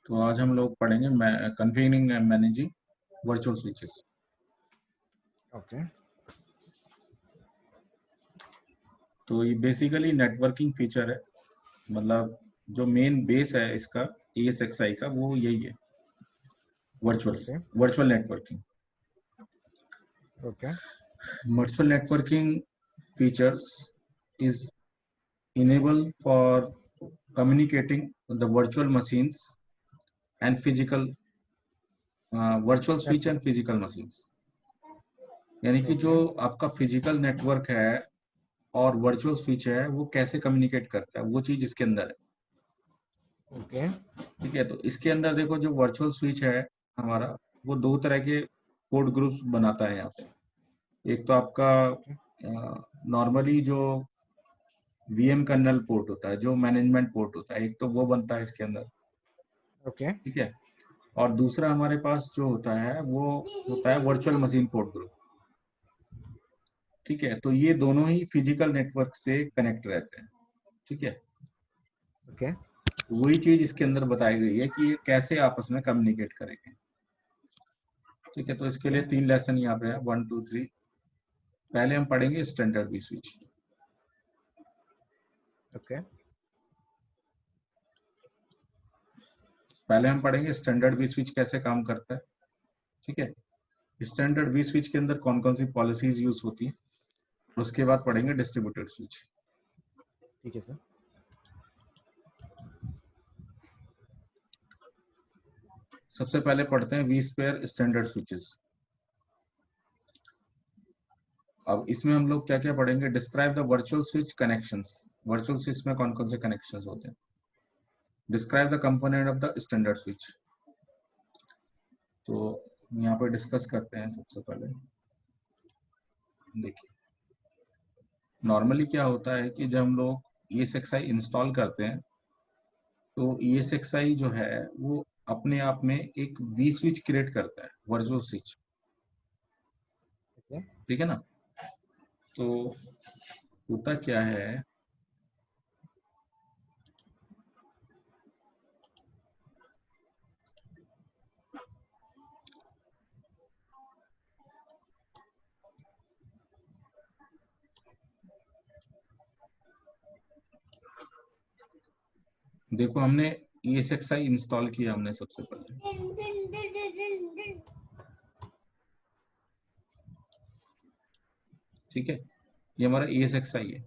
तो आज हम लोग पढ़ेंगे configuring and managing virtual switches. Okay तो ये बेसिकली नेटवर्किंग फीचर है, मतलब जो मेन बेस है इसका ESXi का वो यही है, virtual okay virtual networking. Okay Virtual networking features is enable for communicating the virtual machines and physical virtual switch and physical machines। यानी कि जो ओके आपका फिजिकल नेटवर्क है और वर्चुअल स्विच है वो कैसे कम्युनिकेट करता है, वो चीज इसके अंदर है। ओके ठीक है, तो इसके अंदर देखो जो वर्चुअल स्विच है हमारा, वो दो तरह के पोर्ट ग्रुप्स बनाता है यहाँ पे। एक तो आपका नॉर्मली जो VM कर्नल पोर्ट होता है, जो मैनेजमेंट पोर्ट होता है, एक तो वो बनता है इसके अंदर। ओके ठीक है, और दूसरा हमारे पास जो होता है वो होता है वर्चुअल मशीन पोर्ट ग्रुप। ठीक है, तो ये दोनों ही फिजिकल नेटवर्क से कनेक्ट रहते हैं। ठीक है, ओके वही चीज इसके अंदर बताई गई है कि ये कैसे आपस में कम्युनिकेट करेंगे। ठीक है, तो इसके लिए 3 लेसन यहाँ पे है, 1 2 3। पहले हम पढ़ेंगे स्टैंडर्ड वी स्विच। ओके पहले हम पढ़ेंगे स्टैंडर्ड वी स्विच कैसे काम करता है। ठीक है, स्टैंडर्ड वी स्विच के अंदर कौन कौन सी पॉलिसीज यूज होती है, उसके बाद पढ़ेंगे डिस्ट्रीब्यूटेड स्विच। ठीक है सर। सबसे पहले पढ़ते हैं वी स्क्वायर स्टैंडर्ड स्विचेस। अब इसमें हम लोग क्या क्या पढ़ेंगे, describe the virtual switch connections. Virtual switch में कौन कौन से कनेक्शंस होते हैं। Describe the component of the standard switch. तो यहाँ पे डिस्कस करते हैं। सबसे पहले देखिए, नॉर्मली क्या होता है कि जब हम लोग ESXi इंस्टॉल करते हैं तो ESXi जो है वो अपने आप में एक वी स्विच क्रिएट करता है, वर्चुअल स्विच। ओके ठीक है ना, तो होता क्या है, देखो हमने ESXi इंस्टॉल किया हमने सबसे पहले। ठीक है, ये हमारा ESXi है।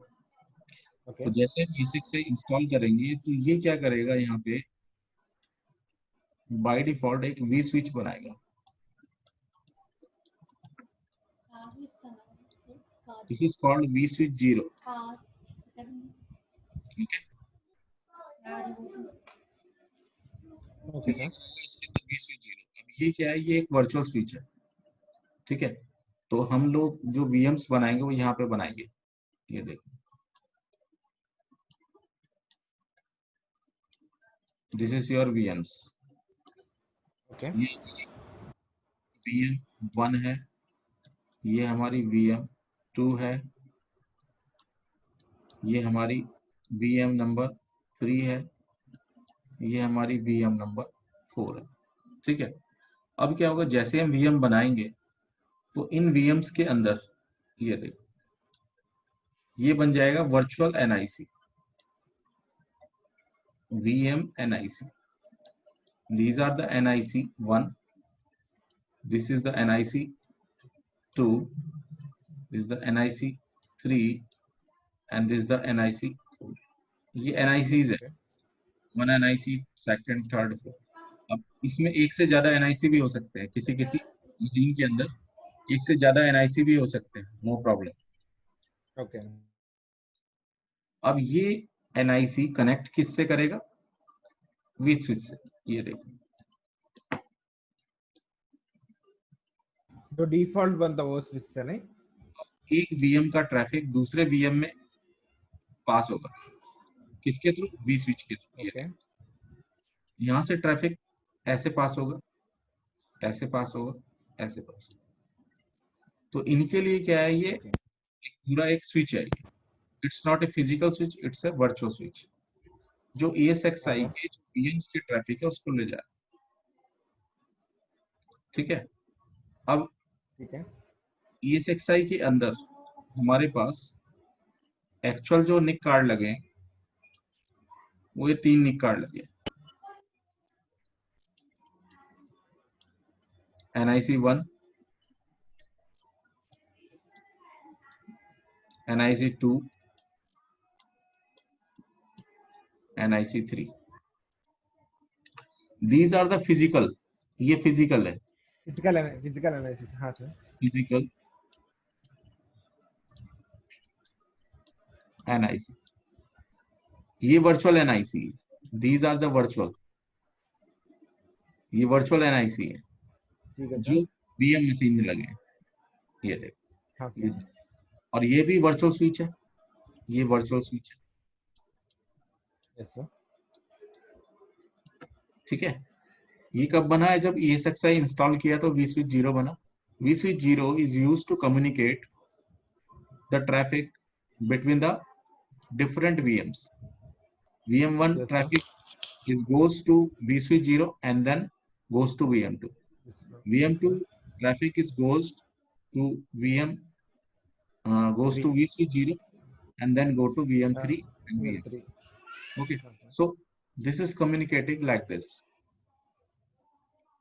ओके तो जैसे हम ESXi इंस्टॉल करेंगे तो ये क्या करेगा, यहाँ पे बाय डिफॉल्ट एक वी स्विच बनाएगा। This is called V switch 0। ठीक है, तो ओके ये सर। करेगा इसके अंदर वी स्विच 0। अब ये क्या है, ये एक वर्चुअल स्विच है। ठीक है, तो हम लोग जो VMs बनाएंगे वो यहाँ पे बनाएंगे। ये देखो, this is your VMs। Okay ये VM1 है, ये हमारी VM2 है, ये हमारी VM नंबर 3 है, ये हमारी VM नंबर 4 है। ठीक है, अब क्या होगा, जैसे हम VM बनाएंगे तो इन VMs के अंदर ये देखो, ये बन जाएगा virtual NIC, VM NIC। These are the NIC1, this is the NIC2, this is the NIC3 and this is the NIC4। ये NICs है, okay 1 NIC, second, third, fourth. अब इसमें एक से ज्यादा NIC भी हो सकते हैं, किसी किसी मशीन के अंदर एक से ज्यादा NIC भी हो सकते हैं, नो प्रॉब्लम। ओके अब ये NIC कनेक्ट किससे करेगा, विथ स्विच से। ये देखो, जो डिफॉल्ट बनता है वो स्विच से नहीं। एक VM का ट्रैफिक दूसरे VM में पास होगा, किसके थ्रू, वी स्विच के थ्रू। ये ओके देखो, यहाँ से ट्रैफिक ऐसे पास होगा, ऐसे पास होगा, ऐसे पास होगा। तो इनके लिए क्या है, ये ओके एक पूरा एक स्विच है। ये it's not a physical switch, it's a virtual switch. जो ESXi के जो VMs के ट्रैफिक है उसको ले जाए। ठीक है, अब ठीक है। ESXi के अंदर हमारे पास एक्चुअल जो निक कार्ड लगे हैं वो ये 3 निक कार्ड लगे, NIC1, NIC2, NIC3। These are the physical, ये फिजिकल है, फिजिकल एनालिसिस। हाँ सर। फिजिकल NIC, ये वर्चुअल NIC है, दीज आर द वर्चुअल, ये वर्चुअल NIC है ठीक है जो सर। VM मशीन में लगे हैं, ये देखो। हाँ ये, सर। और ये भी वर्चुअल स्विच है, ये वर्चुअल स्विच है। Yes sir. ठीक है, ये कब बना है? जब ESXi इंस्टॉल किया तो vSwitch 0 बना। vSwitch 0 is used to communicate the traffic between the different VMs. VM1 Yes, sir. traffic is goes to vSwitch 0 and then goes to VM2. Yes, sir. VM2 Yes, traffic is goes to goes to vSwitch 0 and then go to VM3 and VM. VM3. Okay, हाँ sir. so this is communicating like this.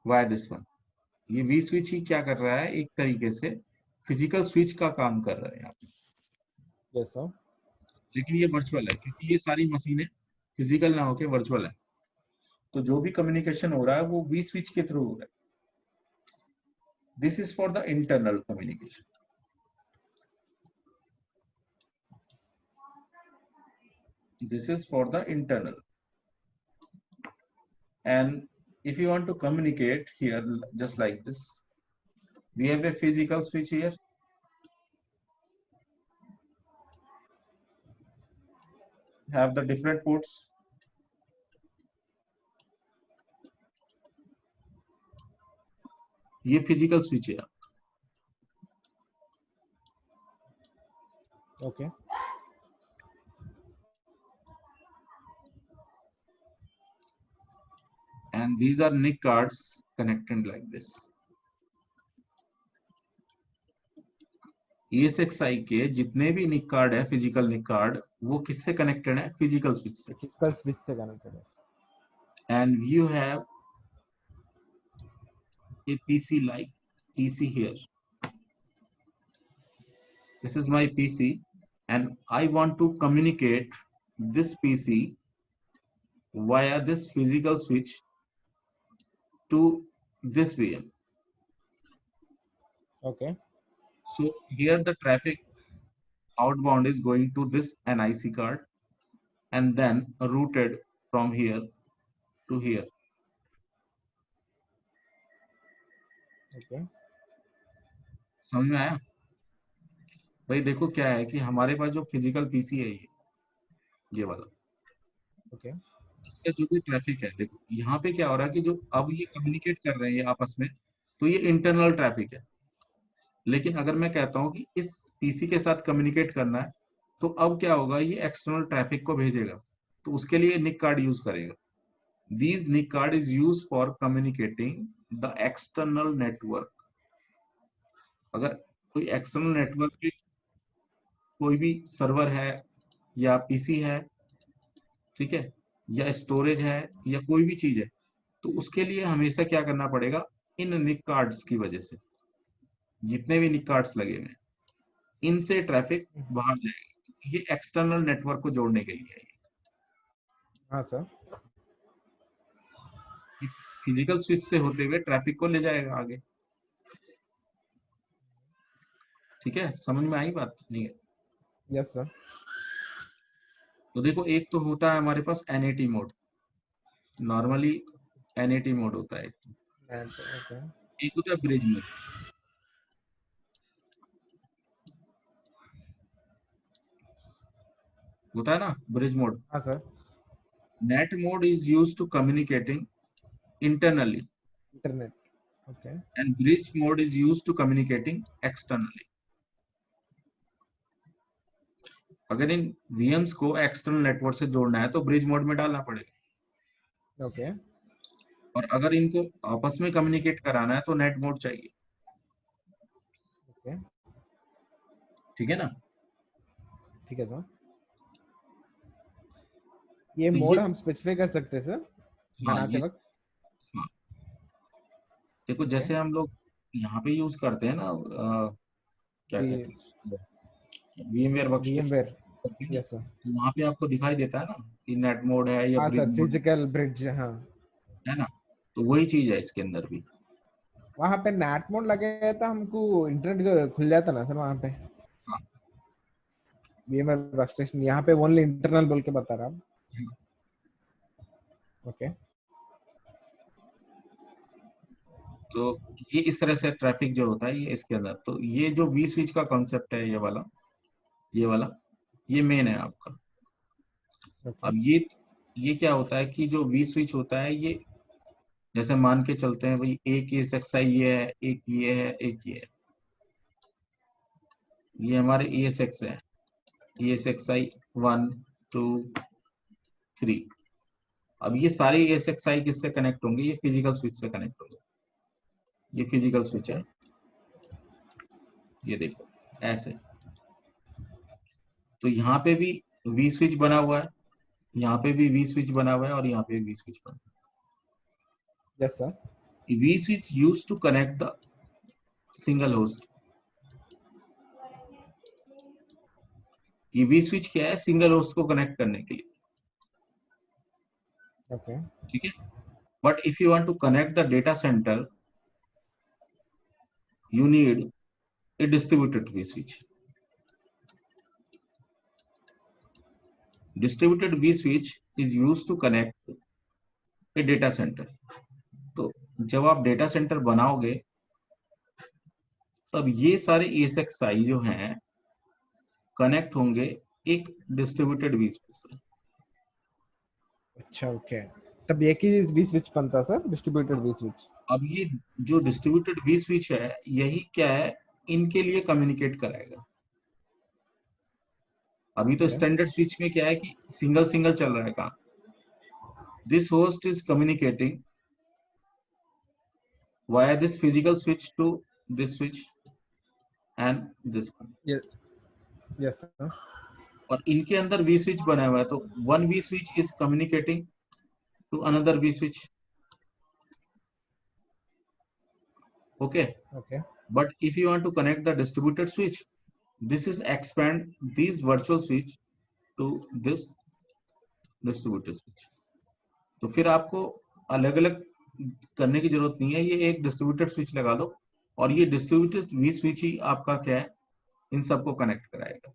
Why this one? ये vSwitch ही क्या कर रहा है, एक तरीके से physical switch का काम कर रहा है यहाँ पे। Yes sir. लेकिन ये वर्चुअल है क्योंकि ये सारी मशीनें फिजिकल ना होके वर्चुअल है, तो जो भी कम्युनिकेशन हो रहा है वो vSwitch के थ्रू हो रहा है। This is for the internal communication. This is for the internal. And if you want to communicate here, just like this, we have a physical switch here. Have the different ports. ये physical switch है। Okay. And these are NIC cards connected like this. ESXi के जितने भी NIC card है, physical NIC card, वो किससे connected है? Physical switch से। फिजिकल स्विच से कनेक्टेड है। And you have a PC like PC here. This is my PC and I want to communicate this PC via this physical switch to this VM. Okay. So here the traffic outbound is going to this NIC card and then routed from here to here. Okay. समझ में आया? भाई देखो क्या है कि हमारे पास जो फिजिकल पीसी है ये वाला, Okay. इसका जो भी ट्रैफिक है, देखो यहाँ पे क्या हो रहा है कि जो अब ये कम्युनिकेट कर रहे हैं ये आपस में, तो ये इंटरनल ट्रैफिक है। लेकिन अगर मैं कहता हूँ कि इस पीसी के साथ कम्युनिकेट करना है, तो अब क्या होगा, ये एक्सटर्नल ट्रैफिक को भेजेगा, तो उसके लिए निक कार्ड यूज करेगा। These NIC card is used for communicating the external network. अगर कोई एक्सटर्नल नेटवर्क पे कोई भी सर्वर है या पीसी है, ठीक है, या स्टोरेज है या कोई भी चीज है, तो उसके लिए हमेशा क्या करना पड़ेगा, इन निक कार्ड्स की वजह से, जितने भी निक कार्ड्स लगे हुए हैं, इनसे ट्रैफिक बाहर जाएगा। ये एक्सटर्नल नेटवर्क को जोड़ने के लिए है। हाँ सर। फिजिकल स्विच से होते हुए ट्रैफिक को ले जाएगा आगे। ठीक है, समझ में आई बात? नहीं है? Yes sir. तो देखो एक तो होता है हमारे पास NAT mode, normally NAT mode होता है, Okay. एक होता है ब्रिज मोड। होता है ना ब्रिज मोड। हाँ sir. NAT mode is used to communicating internally internet. Okay. and bridge mode is used to communicating externally. अगर इन VMs को एक्सटर्नल नेटवर्क से जोड़ना है तो ब्रिज मोड में डालना पड़ेगा। ओके और अगर इनको आपस में कम्युनिकेट कराना है तो नेट मोड चाहिए। ओके ठीक है ना? ठीक है सर। ये तो मोड ये, हम स्पेसिफाई कर सकते हैं सर हाँ बनाते ये, वक्त? हाँ देखो ओके जैसे हम लोग यहाँ पे यूज करते हैं ना, क्या वी कहते हैं, VMware वर्कस्टेशन VMware। करते हैं ना, यस सर। तो वहाँ पे आपको दिखाई देता है ना कि नेट मोड है या हाँ bridge sir, mode physical bridge, हाँ। है ना? तो वही चीज है इसके अंदर भी। वहाँ पे नेट मोड लगे तो हमको इंटरनेट खुल जाता ना सर वहाँ पे? हाँ, VMware वर्कस्टेशन यहाँ पे ओनली इंटरनल बोल के बता रहा हूँ। हाँ। ओके तो ये इस तरह से ट्रैफिक जो होता है ये इसके अंदर, तो ये जो वी स्विच का कॉन्सेप्ट है, ये वाला ये मेन है आपका। ओके अब ये क्या होता है कि जो वी स्विच होता है, ये जैसे मान के चलते हैं भाई, एक ESXi ये है, एक ये है, एक ये है, ये हमारे ESX है, ESXi 1 2 3। अब ये सारे ESXi किससे कनेक्ट होंगे? ये फिजिकल स्विच से कनेक्ट होंगे। ये फिजिकल स्विच ओके है, ये देखो ऐसे। तो यहाँ पे भी वी स्विच बना हुआ है, यहाँ पे भी वी स्विच बना हुआ है, और यहाँ पे भी वी स्विच बना यस सर। हुआ है। V switch use to connect the single host. ये वी स्विच क्या है? सिंगल होस्ट को कनेक्ट करने के लिए। ओके ठीक है? But if you want to connect the data centre, you need a distributed V switch. Distributed V switch is used to connect a data center. तो जब आप डेटा सेंटर बनाओगे तब ये सारे ESXi जो हैं कनेक्ट होंगे एक डिस्ट्रीब्यूटेड V switch से। अच्छा ओके। तब एक ही वी स्विच बनता सर, डिस्ट्रीब्यूटेड वी स्विच? अब ये जो डिस्ट्रीब्यूटेड V switch है, यही क्या है, इनके लिए कम्युनिकेट कराएगा। अभी तो ओके स्टैंडर्ड स्विच में क्या है कि सिंगल सिंगल चल रहा है काम। This host is communicating via this physical switch to this switch and this one। Yes sir. और इनके अंदर वी स्विच बना हुआ है, तो one V switch is communicating to another V switch. Okay, okay but if you want to connect the distributed switch, this is expand this virtual switch to this distributed switch. तो फिर आपको अलग अलग करने की जरूरत नहीं है, ये एक डिस्ट्रीब्यूटेड स्विच लगा दो और ये डिस्ट्रीब्यूटेड वी स्विच ही आपका क्या है, इन सबको कनेक्ट कराएगा।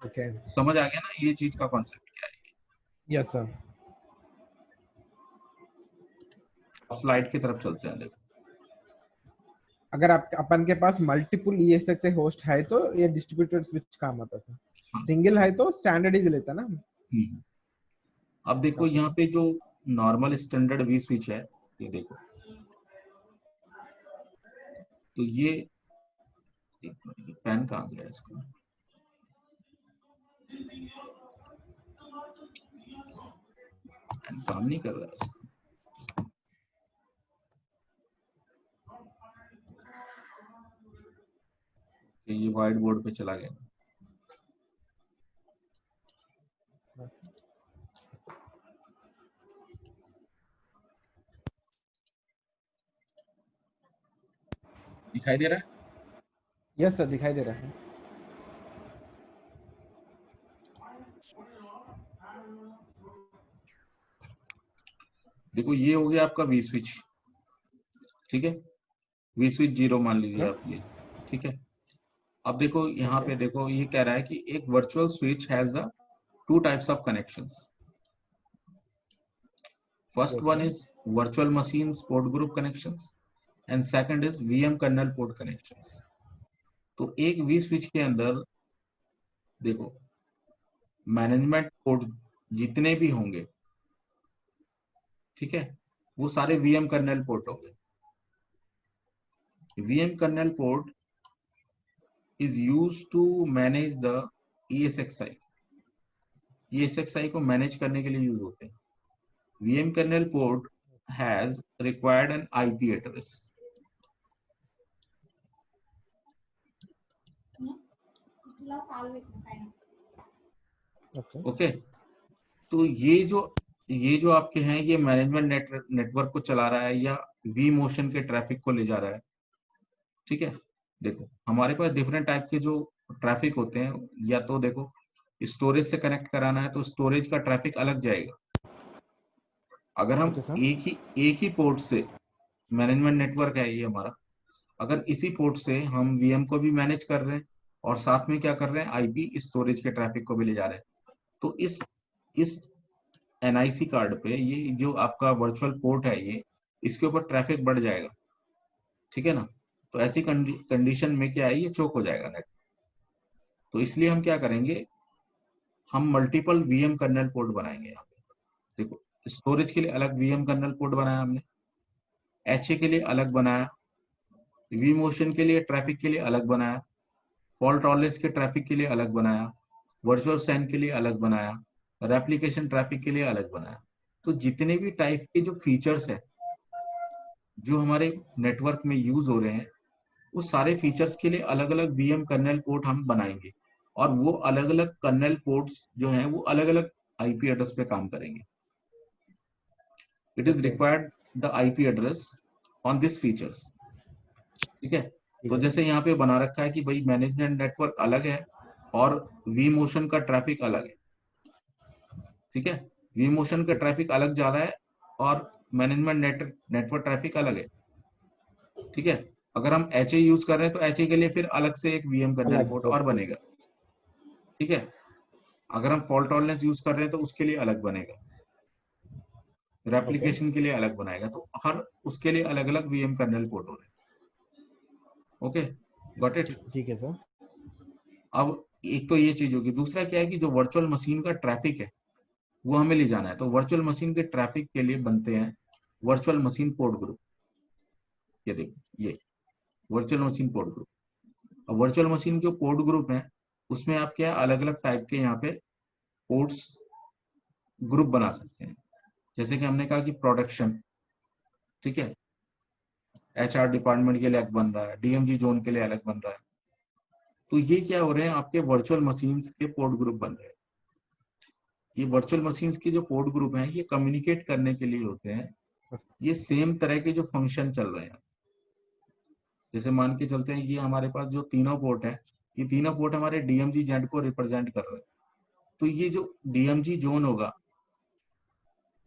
ओके समझ आ गया ना ये चीज का कॉन्सेप्ट क्या है? Yes sir. स्लाइड की तरफ चलते हैं, देखो। अगर आप अपन के पास मल्टीपल ESXi होस्ट है तो ये डिस्ट्रीब्यूटेड स्विच काम आता सर। हाँ। सिंगल है तो स्टैंडर्ड ही लेता ना हम। हम्म। अब देखो ओके यहाँ पे जो नॉर्मल स्टैंडर्ड वी स्विच है, ये देखो, तो ये एक मिनट, ये पेन कहाँ गया इसका? पेन काम नहीं कर रहा है इसका। ये व्हाइट बोर्ड पे चला गया। दिखाई दे रहा है? यस सर, दिखाई दे रहा है। देखो ये हो गया आपका वी स्विच। ठीक है, वी स्विच 0 मान लीजिए सर आप ये। ठीक है, अब देखो यहाँ ओके पे देखो, ये कह रहा है कि एक virtual switch has the two types of connections. First yes one sir. Is virtual machines port group connections and second is VM kernel port connections। तो एक वी स्विच के अंदर देखो मैनेजमेंट पोर्ट जितने भी होंगे, ठीक है, वो सारे VM कर्नेल पोर्ट होंगे। VM kernel port is used to manage the ESXi, ESXi को मैनेज करने के लिए यूज होते हैं। VM kernel port has required an IP address. Okay, तो ये जो आपके हैं, ये मैनेजमेंट नेटवर्क को चला रहा है या वी मोशन के ट्रैफिक को ले जा रहा है। ठीक है, देखो हमारे पास डिफरेंट टाइप के जो ट्रैफिक होते हैं, या तो देखो स्टोरेज से कनेक्ट कराना है तो स्टोरेज का ट्रैफिक अलग जाएगा। अगर हम ओके सर। एक ही पोर्ट से, मैनेजमेंट नेटवर्क है ये हमारा, अगर इसी पोर्ट से हम वीएम को भी मैनेज कर रहे हैं और साथ में क्या कर रहे हैं, आईपी स्टोरेज के ट्रैफिक को भी ले जा रहे हैं, तो इस एनआईसी कार्ड पे ये जो आपका वर्चुअल पोर्ट है, ये इसके ऊपर ट्रैफिक बढ़ जाएगा। ठीक है ना, तो ऐसी कंडीशन में क्या है, ये चोक हो जाएगा नेट। तो इसलिए हम क्या करेंगे, हम मल्टीपल वीएम कर्नल पोर्ट बनाएंगे यहाँ पे। देखो स्टोरेज के लिए अलग वीएम कर्नल पोर्ट बनाया हमने, एचए के लिए अलग बनाया, वी मोशन के लिए ट्रैफिक के लिए अलग बनाया, फॉल्ट टॉलरेंस के ट्रैफिक के लिए अलग बनाया, वर्चुअल सैन के लिए अलग बनाया, रेप्लिकेशन ट्रैफिक के लिए अलग बनाया। तो जितने भी टाइप के जो फीचर्स है जो हमारे नेटवर्क में यूज हो रहे हैं, उस सारे फीचर्स के लिए अलग अलग वीएम कर्नेल पोर्ट हम बनाएंगे, और वो अलग अलग कर्नेल पोर्ट्स जो हैं वो अलग अलग आईपी एड्रेस पे काम करेंगे। It is required the IP address on this features. ठीक है, तो जैसे यहाँ पे बना रखा है कि भाई मैनेजमेंट नेटवर्क अलग है और वी मोशन का ट्रैफिक अलग है। ठीक है, वी मोशन का ट्रैफिक अलग जा रहा है और मैनेजमेंट नेटवर्क ट्रैफिक अलग है। ठीक है, अगर हम एचए यूज कर रहे हैं तो एचए के लिए फिर अलग से एक वीएम कर्नेल अलग पोर्ट और पोर्ट। बनेगा। ठीक है, अगर हम फॉल्ट टॉलरेंस यूज कर रहे हैं तो उसके लिए अलग बनेगा, ओके रेप्लिकेशन के लिए अलग बनाएगा, तो हर उसके लिए अलग अलग वीएम कर्नेल पोर्ट हो रहे हैं। Okay, got it. ठीक है सर। अब एक तो ये चीज होगी, दूसरा क्या है कि जो वर्चुअल मशीन का ट्रैफिक है वो हमें ले जाना है, तो वर्चुअल मशीन के ट्रैफिक के लिए बनते हैं वर्चुअल मशीन पोर्ट ग्रुप। ये देखो, ये वर्चुअल मशीन पोर्ट ग्रुप। अब वर्चुअल मशीन जो पोर्ट ग्रुप है उसमें आप क्या अलग अलग टाइप के यहाँ पे पोर्ट्स ग्रुप बना सकते हैं। जैसे कि हमने कहा कि प्रोडक्शन, ठीक है, एचआर डिपार्टमेंट के लिए अलग बन रहा है, डीएमजी जोन के लिए अलग बन रहा है। तो ये क्या हो रहे हैं, आपके वर्चुअल मशीन्स के पोर्ट ग्रुप बन रहे हैं। ये वर्चुअल मशीन्स के जो पोर्ट ग्रुप हैं ये कम्युनिकेट करने के लिए होते हैं, ये सेम तरह के जो फंक्शन चल रहे हैं। जैसे मान के चलते हैं ये हमारे पास जो तीनों पोर्ट है, ये तीनों पोर्ट हमारे डीएमजी जेड को रिप्रेजेंट कर रहे हैं। तो ये जो डीएमजी जोन होगा,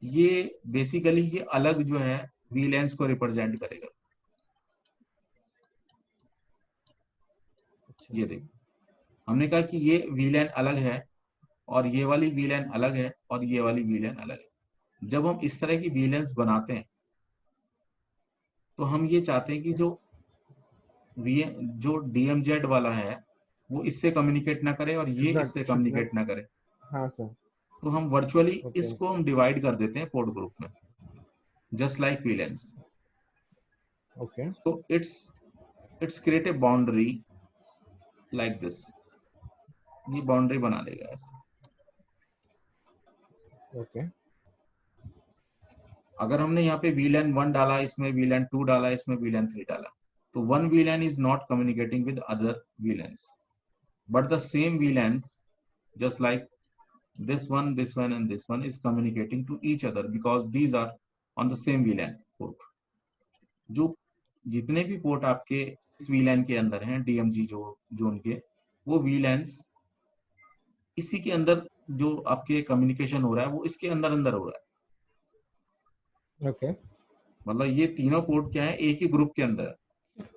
ये बेसिकली ये अलग जो है वीलैंस को रिप्रेजेंट करेगा। ये देखो, हमने कहा कि ये वीलैन अलग है और ये वाली वीलैन अलग है और ये वाली वीलैन अलग है। जब हम इस तरह की वीलैंस बनाते हैं तो हम ये चाहते हैं कि जो डीएमजेड वाला है वो इससे कम्युनिकेट ना करे और ये इससे कम्युनिकेट ना करे। हाँ सर। तो हम वर्चुअली ओके इसको हम डिवाइड कर देते हैं पोर्ट ग्रुप में, just like वीलैंस। Okay so it's create a boundary like this, ये बाउंड्री बना देगा ऐसे। ओके अगर हमने यहाँ पे VLAN 1 डाला, इसमें VLAN 2 डाला, इसमें VLAN 3 डाला, तो one VLAN is not communicating with other VLANs, but the same VLANs just like this one and this one is communicating to each other because these are on the same VLAN port. जो जितने भी port आपके इस VLAN के अंदर हैं DMG zone के, वो VLANs इसी के अंदर जो आपके कम्युनिकेशन हो रहा है वो इसके अंदर अंदर हो रहा है। ओके मतलब ये तीनों पोर्ट क्या है, एक ही ग्रुप के अंदर है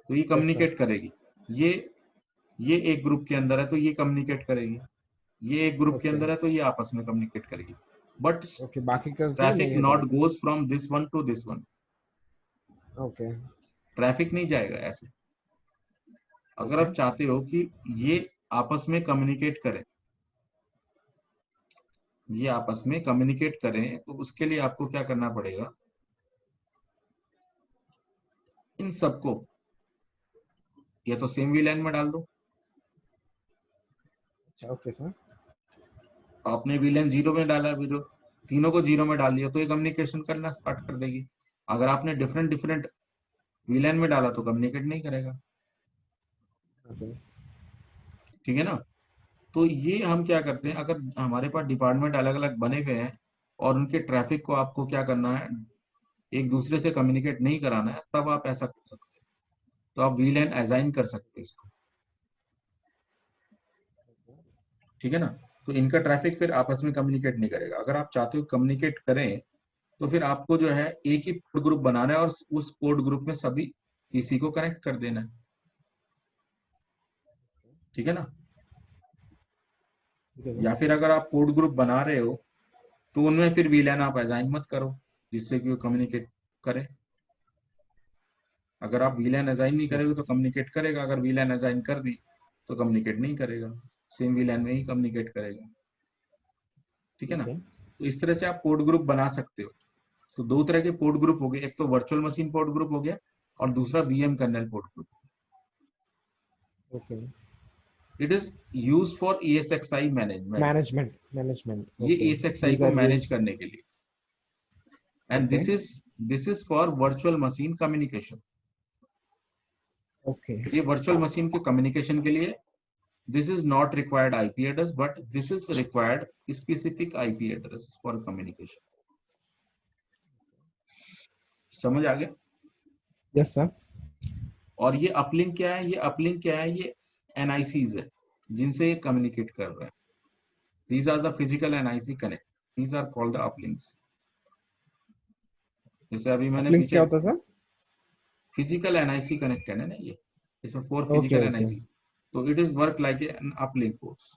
तो ये कम्युनिकेट करेगी। ये एक ग्रुप के अंदर है तो ये कम्युनिकेट करेगी, ये एक ग्रुप के ओके अंदर है तो ये आपस में कम्युनिकेट करेगी। बट ओके बाकी का से ट्रैफिक नहीं हो नॉट पाएगा। Goes from this one two this one, okay traffic नहीं जाएगा ऐसे। अगर ओके आप चाहते हो कि ये आपस में कम्युनिकेट करें, ये आपस में कम्युनिकेट करें, तो उसके लिए आपको क्या करना पड़ेगा, इन सबको या तो सेम वीलैन में डाल दो, ओके सर। आपने VLAN 0 में डाला, वीडियो तीनों को 0 में डाल दिया तो ये कम्युनिकेशन करना स्टार्ट कर देगी। अगर आपने डिफरेंट डिफरेंट VLAN में डाला तो कम्युनिकेट नहीं करेगा। ठीक है ना। तो ये हम क्या करते हैं, अगर हमारे पास डिपार्टमेंट अलग अलग बने हुए हैं और उनके ट्रैफिक को आपको क्या करना है, एक दूसरे से कम्युनिकेट नहीं कराना है, तब आप ऐसा कर सकते हैं। तो आप VLAN असाइन कर सकते हैं इसको। ठीक है ना। तो इनका ट्रैफिक फिर आपस में कम्युनिकेट नहीं करेगा। अगर आप चाहते हो कम्युनिकेट करें तो फिर आपको जो है एक ही पोर्ट ग्रुप बनाना है और उस पोर्ट ग्रुप में सभी पीसी को कनेक्ट कर देना है। ठीक है ना। या फिर अगर आप पोर्ट ग्रुप बना रहे हो तो उनमें फिर VLAN आप असाइन मत करो जिससे कि वो कम्युनिकेट करे। अगर आप VLAN असाइन नहीं करेंगे तो कम्युनिकेट करेगा, अगर VLAN असाइन कर दी तो कम्युनिकेट नहीं करेगा, सेम VLAN में ही कम्युनिकेट करेगा। ठीक है ना। तो इस तरह से आप पोर्ट ग्रुप बना सकते हो। तो दो तरह के पोर्ट ग्रुप हो गए, एक तो वर्चुअल मशीन पोर्ट ग्रुप हो गया और दूसरा VM kernel port group. Okay. It is use for ESXi management. Management ये ओके। ESXi दीज को आर मैनेज यूज्ड। करने के लिए। And okay this is for virtual machine communication. Okay ये वर्चुअल मशीन के कम्युनिकेशन के लिए this is not required IP address, but this is required specific IP address for communication. समझ आ गया। Yes sir. और ये अपलिंक क्या है, ये अपलिंक क्या है, ये NICs है जिनसे ये कम्युनिकेट कर रहे हैं। These are the physical NIC connect. These are called the uplinks. जैसे अभी मैंने अपलिंक पीछे क्या होता है सर? फिजिकल NIC कनेक्टेड है ना, ये इसमें 4 ओके फिजिकल ओके NIC। तो it is work like an uplink ports.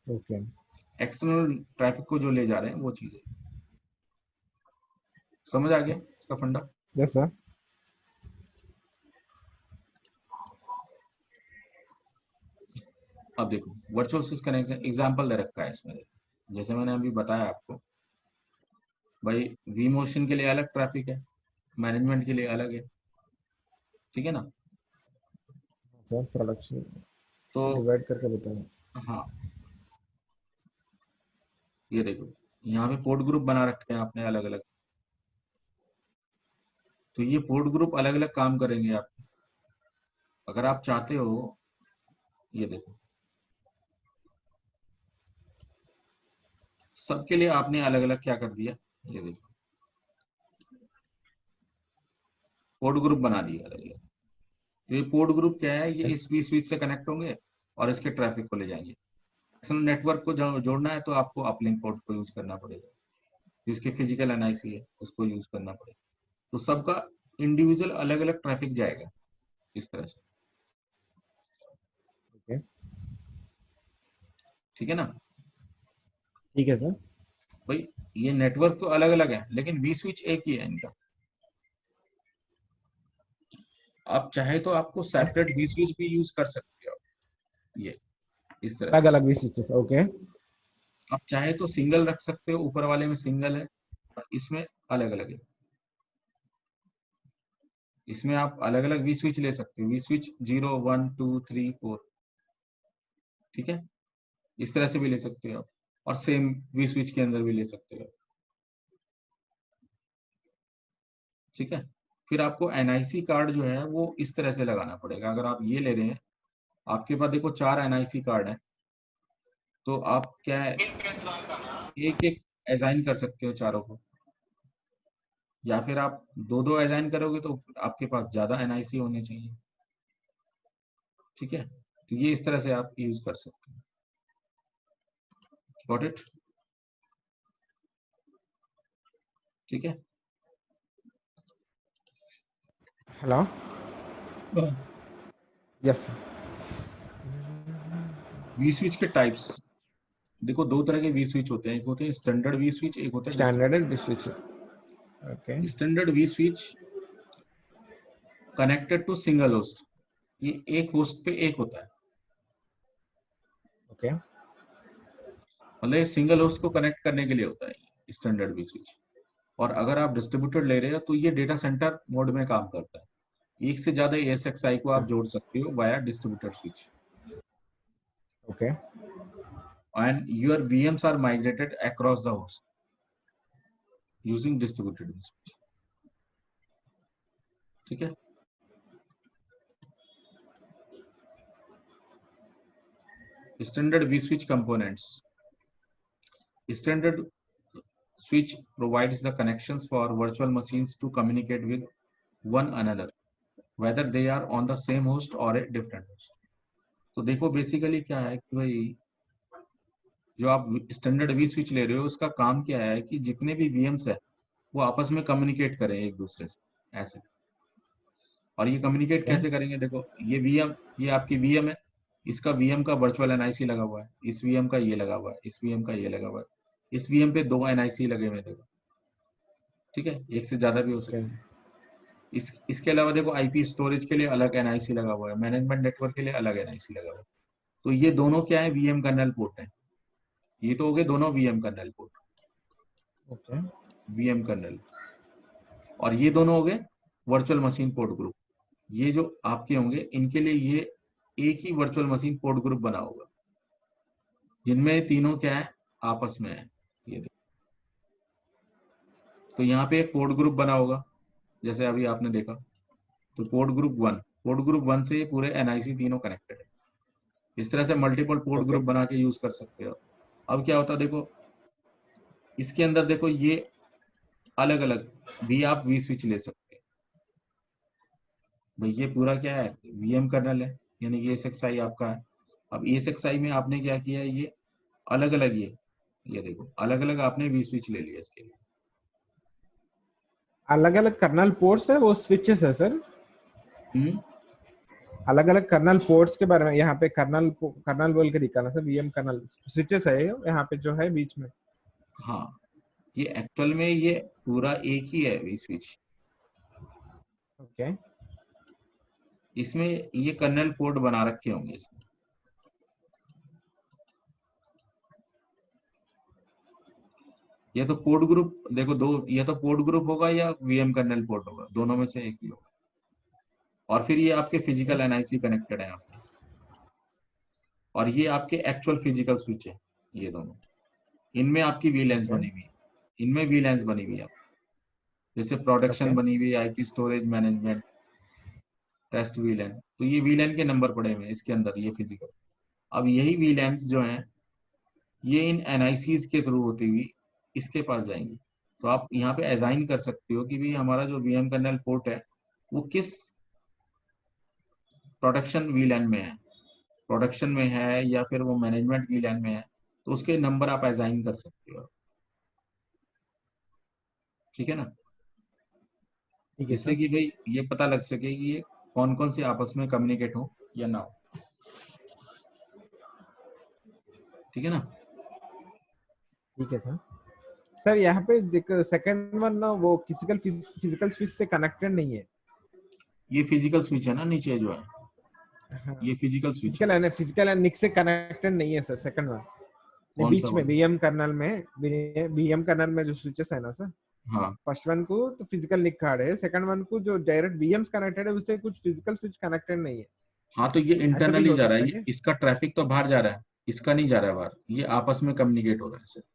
Okay. External traffic को जो ले जा रहे हैं वो चीजें। समझ आ गया इसका फंडा। Yes sir. अब देखो वर्चुअल स्विच कनेक्शन एग्जांपल दे रखा है इसमें। जैसे मैंने अभी बताया आपको, भाई vMotion के लिए अलग ट्रैफिक है, मैनेजमेंट के लिए अलग है। ठीक है ना। सर प्रोडक्शन तो डिवाइड करके बताएं। हाँ, ये देखो यहाँ पे पोर्ट ग्रुप बना रखे हैं आपने अलग अलग। तो ये पोर्ट ग्रुप अलग अलग काम करेंगे आप। अगर आप चाहते हो, ये देखो सबके लिए आपने अलग अलग क्या कर दिया, ये देखो पोर्ट ग्रुप बना दिया अलग अलग। तो ये पोर्ट ग्रुप क्या है, ये इस स्विच से कनेक्ट होंगे और इसके ट्रैफिक को ले जाएंगे। एक्सटर्नल नेटवर्क को जोड़ना है तो आपको अपलिंक पोर्ट को यूज करना पड़ेगा, जिसके फिजिकल NIC है उसको यूज करना पड़ेगा। तो सबका इंडिविजुअल अलग अलग ट्रैफिक जाएगा इस तरह से। ओके ठीक है ना। ठीक है सर। भाई ये नेटवर्क तो अलग अलग है लेकिन वी स्विच एक ही है इनका। आप चाहे तो आपको सेपरेट वी स्विच भी यूज कर सकते हो, ये इस तरह अलग से। अलग भी स्विचेस ओके। आप चाहे तो सिंगल रख सकते हो, ऊपर वाले में सिंगल है और इसमें अलग अलग है। इसमें आप अलग अलग वी स्विच ले सकते हो, वी स्विच 0 1 2 3 4। ठीक है। इस तरह से भी ले सकते हो आप, और सेम वी स्विच के अंदर भी ले सकते हो। ठीक है। फिर आपको NIC कार्ड जो है वो इस तरह से लगाना पड़ेगा। अगर आप ये ले रहे हैं, आपके पास देखो 4 NIC कार्ड है, तो आप क्या है एक एक असाइन कर सकते हो चारों को, या फिर आप दो दो असाइन करोगे तो आपके पास ज्यादा NIC होने चाहिए। ठीक है। तो ये इस तरह से आप यूज कर सकते हैं। Got it. ठीक है। Hello. Yes sir. V switch के टाइप्स देखो, दो तरह के वी स्विच होते हैं, एक होते हैं स्टैंडर्ड वी स्विच, एक होता है standard distributed. And distribution okay. Standard V switch connected to single host, ये एक होस्ट पे एक होता है। ओके मतलब सिंगल होस्ट को कनेक्ट करने के लिए होता है स्टैंडर्ड वी स्विच। और अगर आप डिस्ट्रीब्यूटेड ले रहे हो तो ये डेटा सेंटर मोड में काम करता है। एक से ज्यादा ESXi को आप जोड़ सकते हो via distributed switch. Okay. and your VMs are migrated across the host using distributed vSwitch. ठीक है? Standard vSwitch components. Standard switch provides the connections for virtual machines to communicate with one another, whether they are on the same host or a different host. तो देखो basically क्या है कि भाई जो आप स्टैंडर्ड वी स्विच ले रहे हो उसका काम क्या है कि जितने भी वीएम्स है वो आपस में कम्युनिकेट करें एक दूसरे से ऐसे। और ये कम्युनिकेट Okay. कैसे करेंगे? देखो ये वीएम, ये आपकी वीएम है, इसका वीएम का वर्चुअल एनआईसी लगा हुआ है, इस वीएम का ये लगा हुआ है, इस वीएम का ये लगा हुआ है, इस वीएम पे 2 एनआईसी लगे हुए देखो, ठीक है, एक से ज्यादा भी हो Okay. सकते हैं। इसके अलावा देखो आईपी स्टोरेज के लिए अलग एनआईसी लगा हुआ है, मैनेजमेंट नेटवर्क के लिए अलग एनआईसी लगा हुआ है। तो ये दोनों क्या है? वीएम कर्नल पोर्ट है। ये तो हो गए दोनों VM kernel port, Okay. VM kernel. और ये दोनों हो गए वर्चुअल मशीन पोर्ट ग्रुप। ये जो आपके होंगे इनके लिए ये एक ही वर्चुअल मशीन पोर्ट ग्रुप बना होगा, जिनमें तीनों क्या है? आपस में है। ये देखो, तो यहाँ पे एक पोर्ट ग्रुप बना होगा जैसे अभी आपने देखा। तो पोर्ट ग्रुप वन से ये पूरे एनआईसी तीनों कनेक्टेड है। इस तरह से मल्टीपल पोर्ट Okay. ग्रुप बना के यूज कर सकते हो। अब क्या होता है देखो, इसके अंदर देखो ये अलग अलग भी आप वी स्विच ले सकते हैं। भाई ये पूरा क्या है? वीएम कर्नल है, यानी ये एसएक्सआई आपका है। अब एसएक्सआई में आपने क्या किया है? ये अलग अलग ये देखो अलग अलग आपने वी स्विच ले लिया इसके लिए। अलग अलग कर्नल पोर्ट्स है, वो स्विचेस है सर? अलग अलग कर्नल पोर्ट्स के बारे में यहाँ पे कर्नल कर्नल बोल के दिखाना सर, वीएम कर्नल स्विचेस है यहाँ पे जो है बीच में। हाँ, ये एक्चुअल में ये पूरा एक ही है वी स्विच। ओके। इसमें ये कर्नल पोर्ट बना रखे होंगे इसमें। ये तो पोर्ट ग्रुप देखो दो, ये तो पोर्ट ग्रुप होगा या वीएम कर्नल पोर्ट होगा, दोनों में से एक ही होगा। और फिर ये आपके फिजिकल एनआईसी कनेक्टेड है आपके, और ये आपके एक्चुअल फिजिकल स्विच है ये दोनों। इनमें आपकी वीलैंस ओके। बनी हुई है, इनमें वीलैंस बनी हुई है, जैसे प्रोडक्शन ओके। बनी हुई है, IP storage management, test VLAN. तो ये वीलैन के नंबर पड़े हुए हैं इसके अंदर, ये फिजिकल। अब यही वीलैंस जो हैं ये इन एनआईसीज के थ्रू होती हुई इसके पास जाएंगी। तो आप यहाँ पे असाइन कर सकते हो कि भी हमारा जो वीएम कर्नल पोर्ट है वो किस प्रोडक्शन वीलैन में है, प्रोडक्शन में है या फिर वो मैनेजमेंट वीलैन में है। तो उसके नंबर आप असाइन कर सकते हो, ठीक है ना, ठीक है जिससे सर। कि भाई ये पता लग सके कि ये कौन कौन से आपस में कम्युनिकेट हो या ना हो, ठीक है ना। ठीक है सर। सर यहाँ पे देखो सेकंड वन ना वो फिजिकल स्विच से कनेक्टेड नहीं है। ये फिजिकल स्विच है ना नीचे जो है, हाँ, ये फिजिकल स्विच है। फिजिकल एंड निक से कनेक्टेड नहीं है सर सेकंड वन। नहीं, कौन सा बीच में वाला? वीएम कर्नल में जो स्विचेस है ना सर, हाँ फर्स्ट वन को तो फिजिकल निक कार्ड है, सेकंड वन को जो डायरेक्ट वीएम्स कनेक्टेड है उससे कुछ फिजिकल स्विच कनेक्टेड नहीं है। हाँ, तो ये ऐसा भी इंटरनली हो जा रहा सकता है, है ये क्या? इसका ट्रैफिक तो बाहर जा रहा है, इसका नहीं जा रहा है बाहर, ये आपस में कम्युनिकेट हो रहा है सिर्फ।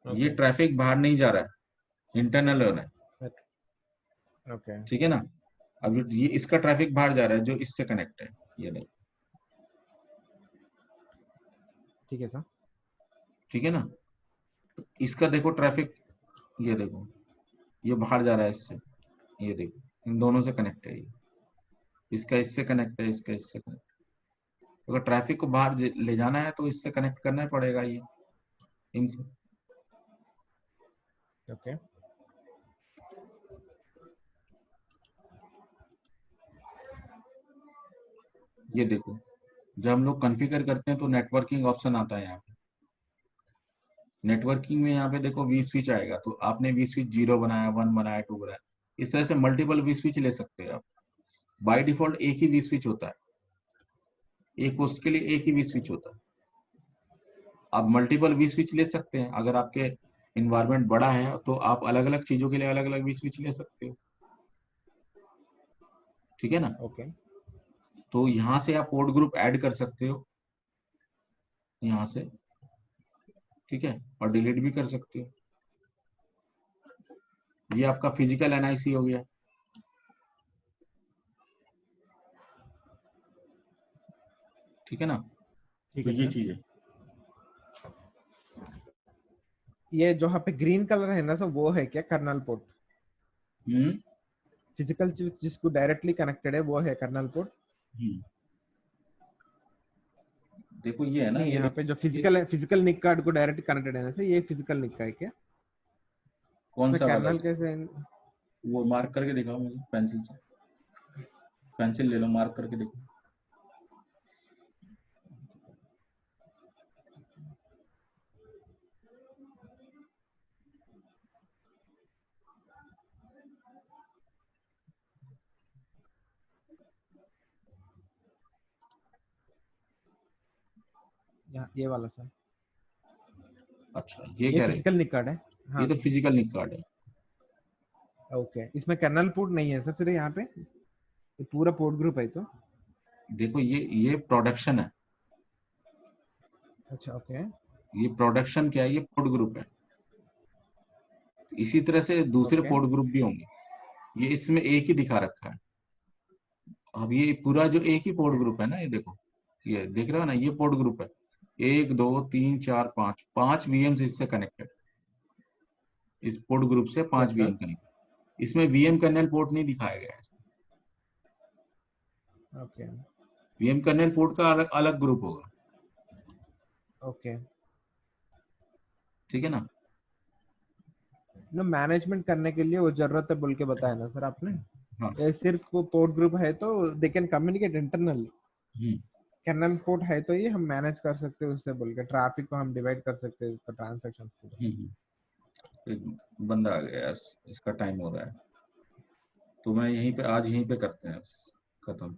ये ओके। ट्रैफिक बाहर नहीं जा रहा है, इंटरनल हो रहा है, ओके। ठीक है ना। अब ये इसका ट्रैफिक बाहर जा रहा है जो इससे कनेक्ट है, ये नहीं, ठीक है सर। ठीक है ना। तो इसका देखो ट्रैफिक, ये देखो ये बाहर जा रहा है इससे, ये देखो इन दोनों से कनेक्ट है ये, इसका इससे कनेक्ट है, इसका इससे कनेक्ट। अगर ट्रैफिक को बाहर ले जाना है तो इससे कनेक्ट करना पड़ेगा ये इनसे। ओके। ये देखो जब हम लोग कॉन्फ़िगर करते हैं तो नेटवर्किंग ऑप्शन आता है यहाँ पे। नेटवर्किंग में यहाँ पे देखो वी स्विच आएगा, तो आपने वी स्विच 0 बनाया, 1 बनाया, 2 बनाया, इस तरह से मल्टीपल वी स्विच ले सकते हैं आप। बाय डिफॉल्ट एक ही वी स्विच होता है, एक होस्ट के लिए एक ही वी स्विच होता है। आप मल्टीपल वी स्विच ले सकते हैं, अगर आपके इन्वायरमेंट बड़ा है तो आप अलग अलग चीजों के लिए अलग अलग वी स्विच ले सकते हो, ठीक है ना। ओके। तो यहाँ से आप पोर्ट ग्रुप ऐड कर सकते हो यहाँ से, ठीक है, और डिलीट भी कर सकते हो। ये आपका फिजिकल एनआईसी हो गया। ठीक है ना, ठीक तो है ये सर। चीज है। ये जो यहाँ पे ग्रीन कलर है ना सर, वो है क्या कर्नल पोर्ट? हम्म फिजिकल स्विच जिसको डायरेक्टली कनेक्टेड है वो है कर्नल पोर्ट? हम्म। देखो ये है ना, नहीं, ये यहाँ पे देखो जो ये फिजिकल निक कार्ड को डायरेक्ट कनेक्टेड है ना सर, ये फिजिकल निक का है क्या? कौन इसमें सा वाला? कर्नल कैसे? वो मार्क करके दिखाओ मुझे पेंसिल से, पेंसिल ले लो, मार्क करके देखो। ये वाला सर, अच्छा, ये ये कह रहे फिजिकल निक कार्ड है। ये हाँ। तो फिजिकल निक कार्ड है। ओके, इसमें कर्नल पोर्ट नहीं है सर फिर यहाँ पे? ये पूरा पोर्ट ग्रुप है तो? देखो ये प्रोडक्शन है, अच्छा, ओके। ये प्रोडक्शन क्या है, ये पोर्ट ग्रुप है। इसी तरह से दूसरे ओके। पोर्ट ग्रुप भी होंगे, ये इसमें एक ही दिखा रखा है। अब ये पूरा जो एक ही पोर्ट ओके। ग्रुप है ना, ये देखो, ये देख रहे हो ना, ये पोर्ट ग्रुप है। 1 2 3 4 5, 5 VMs इससे कनेक्टेड, इस पोर्ट ग्रुप से 5 VM यस कनेक्टेड। इसमें VM कर्नेल पोर्ट नहीं दिखाया गया है। Sir. Okay. VM kernel port का अलग अलग ग्रुप होगा। ओके। ठीक है ना। ना मैनेजमेंट करने के लिए वो जरूरत है बोल के बताया ना सर आपने? हाँ। ये सिर्फ वो पोर्ट ग्रुप है तो they can communicate internally. Hmm kernel port है तो ये हम मैनेज कर सकते हैं उससे बोल के, ट्रैफिक को हम डिवाइड कर सकते हैं उसका ट्रांसैक्शन को। एक बंदा आ गया यार, इसका टाइम हो रहा है, तो मैं यहीं पे आज यहीं पे करते हैं, खत्म।